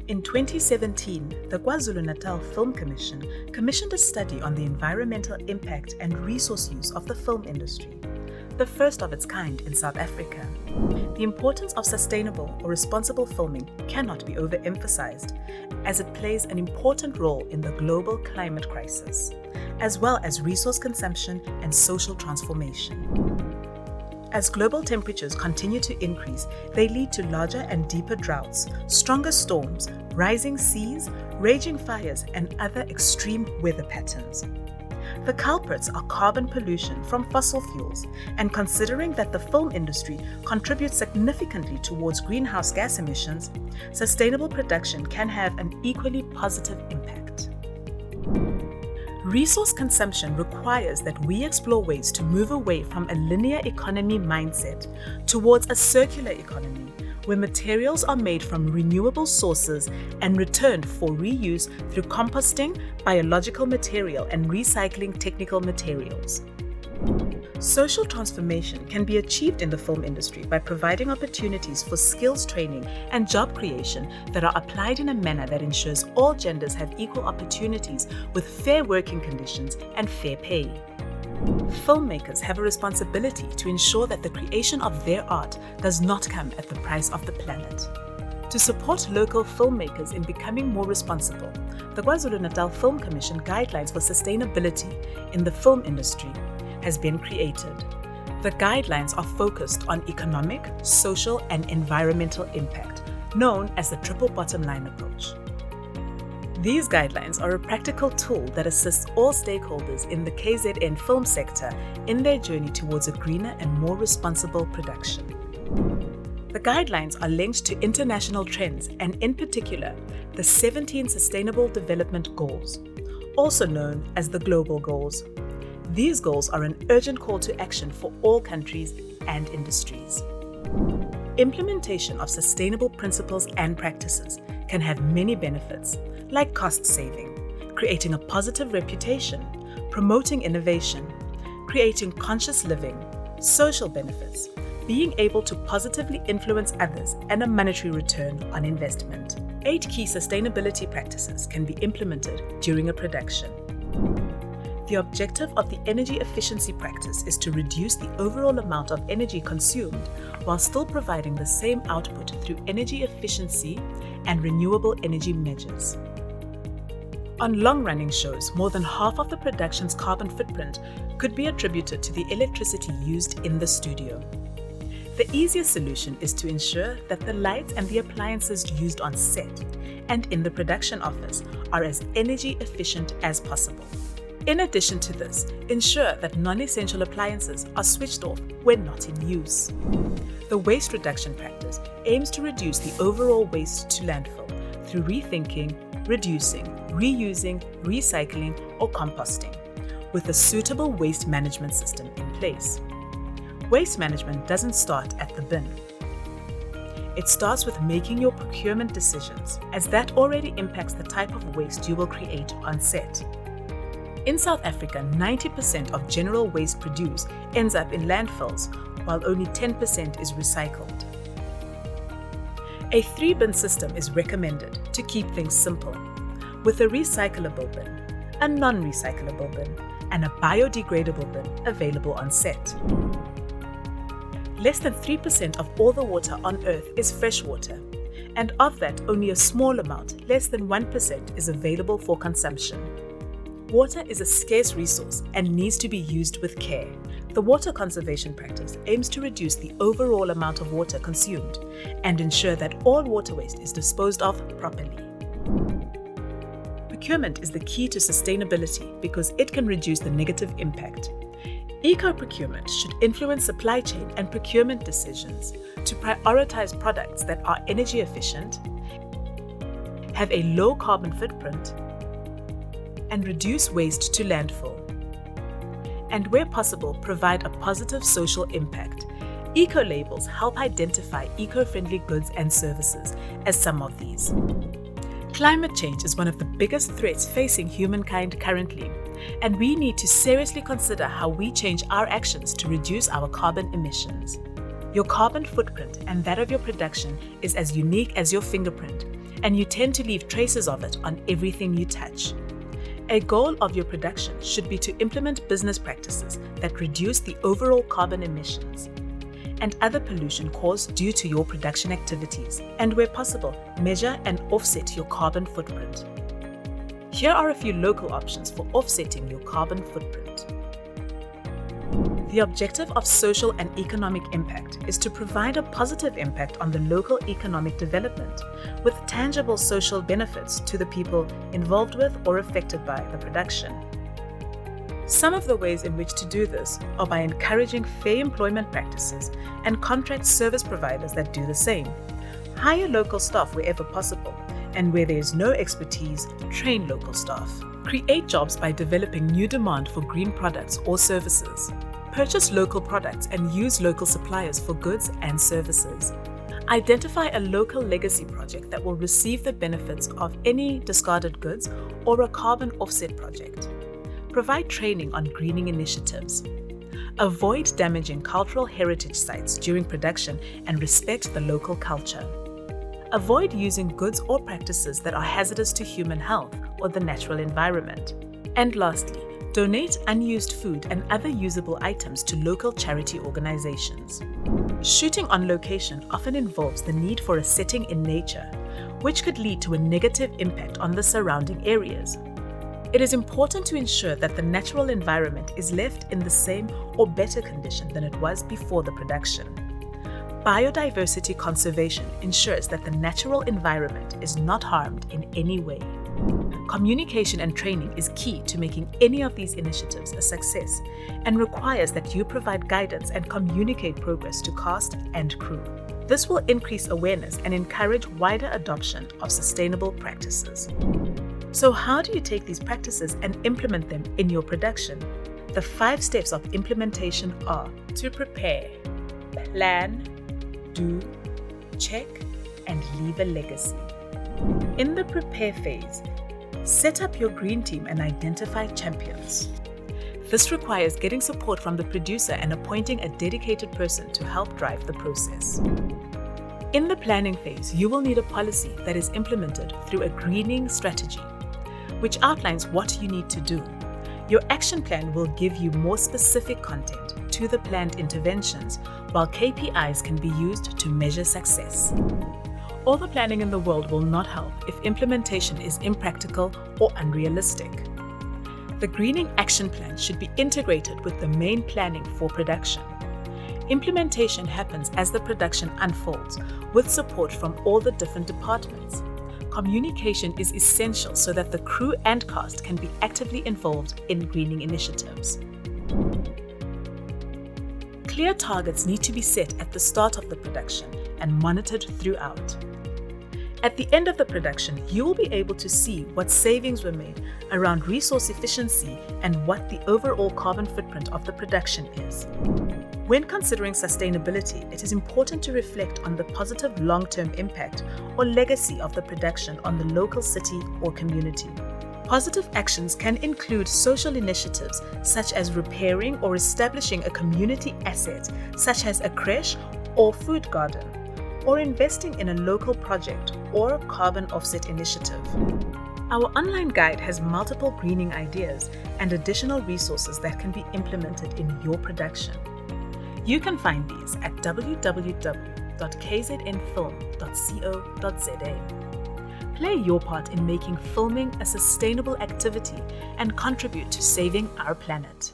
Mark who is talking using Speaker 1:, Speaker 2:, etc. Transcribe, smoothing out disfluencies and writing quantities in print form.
Speaker 1: In 2017, the KwaZulu-Natal Film Commission commissioned a study on the environmental impact and resource use of the film industry, the first of its kind in South Africa. The importance of sustainable or responsible filming cannot be overemphasized, as it plays an important role in the global climate crisis, as well as resource consumption and social transformation. As global temperatures continue to increase, they lead to larger and deeper droughts, stronger storms, rising seas, raging fires, and other extreme weather patterns. The culprits are carbon pollution from fossil fuels, and considering that the film industry contributes significantly towards greenhouse gas emissions, sustainable production can have an equally positive impact. Resource consumption requires that we explore ways to move away from a linear economy mindset towards a circular economy, where materials are made from renewable sources and returned for reuse through composting, biological material, and recycling technical materials. Social transformation can be achieved in the film industry by providing opportunities for skills training and job creation that are applied in a manner that ensures all genders have equal opportunities with fair working conditions and fair pay. Filmmakers have a responsibility to ensure that the creation of their art does not come at the price of the planet. To support local filmmakers in becoming more responsible, the KwaZulu-Natal Film Commission Guidelines for Sustainability in the Film Industry has been created. The guidelines are focused on economic, social, and environmental impact, known as the triple bottom line approach. These guidelines are a practical tool that assists all stakeholders in the KZN film sector in their journey towards a greener and more responsible production. The guidelines are linked to international trends and, in particular, the 17 Sustainable Development Goals, also known as the Global Goals. These goals are an urgent call to action for all countries and industries. Implementation of sustainable principles and practices can have many benefits, like cost saving, creating a positive reputation, promoting innovation, creating conscious living, social benefits, being able to positively influence others, and a monetary return on investment. 8 key sustainability practices can be implemented during a production. The objective of the energy efficiency practice is to reduce the overall amount of energy consumed while still providing the same output through energy efficiency and renewable energy measures. On long-running shows, more than half of the production's carbon footprint could be attributed to the electricity used in the studio. The easiest solution is to ensure that the lights and the appliances used on set and in the production office are as energy efficient as possible. In addition to this, ensure that non-essential appliances are switched off when not in use. The waste reduction practice aims to reduce the overall waste to landfill through rethinking, reducing, reusing, recycling, or composting, with a suitable waste management system in place. Waste management doesn't start at the bin. It starts with making your procurement decisions, as that already impacts the type of waste you will create on set. In South Africa, 90% of general waste produced ends up in landfills, while only 10% is recycled. A 3-bin system is recommended to keep things simple, with a recyclable bin, a non-recyclable bin, and a biodegradable bin available on set. Less than 3% of all the water on Earth is fresh water, and of that, only a small amount, less than 1%, is available for consumption. Water is a scarce resource and needs to be used with care. The water conservation practice aims to reduce the overall amount of water consumed and ensure that all water waste is disposed of properly. Procurement is the key to sustainability because it can reduce the negative impact. Eco-procurement should influence supply chain and procurement decisions to prioritize products that are energy efficient, have a low carbon footprint, and reduce waste to landfill. And where possible, provide a positive social impact. Eco-labels help identify eco-friendly goods and services as some of these. Climate change is one of the biggest threats facing humankind currently, and we need to seriously consider how we change our actions to reduce our carbon emissions. Your carbon footprint and that of your production is as unique as your fingerprint, and you tend to leave traces of it on everything you touch. A goal of your production should be to implement business practices that reduce the overall carbon emissions and other pollution caused due to your production activities, and where possible, measure and offset your carbon footprint. Here are a few local options for offsetting your carbon footprint. The objective of social and economic impact is to provide a positive impact on the local economic development with tangible social benefits to the people involved with or affected by the production. Some of the ways in which to do this are by encouraging fair employment practices and contract service providers that do the same. Hire local staff wherever possible, and where there is no expertise, train local staff. Create jobs by developing new demand for green products or services. Purchase local products and use local suppliers for goods and services. Identify a local legacy project that will receive the benefits of any discarded goods or a carbon offset project. Provide training on greening initiatives. Avoid damaging cultural heritage sites during production and respect the local culture. Avoid using goods or practices that are hazardous to human health or the natural environment. And lastly, donate unused food and other usable items to local charity organizations. Shooting on location often involves the need for a setting in nature, which could lead to a negative impact on the surrounding areas. It is important to ensure that the natural environment is left in the same or better condition than it was before the production. Biodiversity conservation ensures that the natural environment is not harmed in any way. Communication and training is key to making any of these initiatives a success and requires that you provide guidance and communicate progress to cast and crew. This will increase awareness and encourage wider adoption of sustainable practices. So how do you take these practices and implement them in your production? The 5 steps of implementation are to prepare, plan, do, check, and leave a legacy. In the prepare phase, set up your green team and identify champions. This requires getting support from the producer and appointing a dedicated person to help drive the process. In the planning phase, you will need a policy that is implemented through a greening strategy, which outlines what you need to do. Your action plan will give you more specific content to the planned interventions, while KPIs can be used to measure success. All the planning in the world will not help if implementation is impractical or unrealistic. The greening action plan should be integrated with the main planning for production. Implementation happens as the production unfolds, with support from all the different departments. Communication is essential so that the crew and cast can be actively involved in greening initiatives. Clear targets need to be set at the start of the production and monitored throughout. At the end of the production, you will be able to see what savings were made around resource efficiency and what the overall carbon footprint of the production is. When considering sustainability, it is important to reflect on the positive long-term impact or legacy of the production on the local city or community. Positive actions can include social initiatives such as repairing or establishing a community asset such as a creche or food garden, or investing in a local project or carbon offset initiative. Our online guide has multiple greening ideas and additional resources that can be implemented in your production. You can find these at www.kznfilm.co.za. Play your part in making filming a sustainable activity and contribute to saving our planet.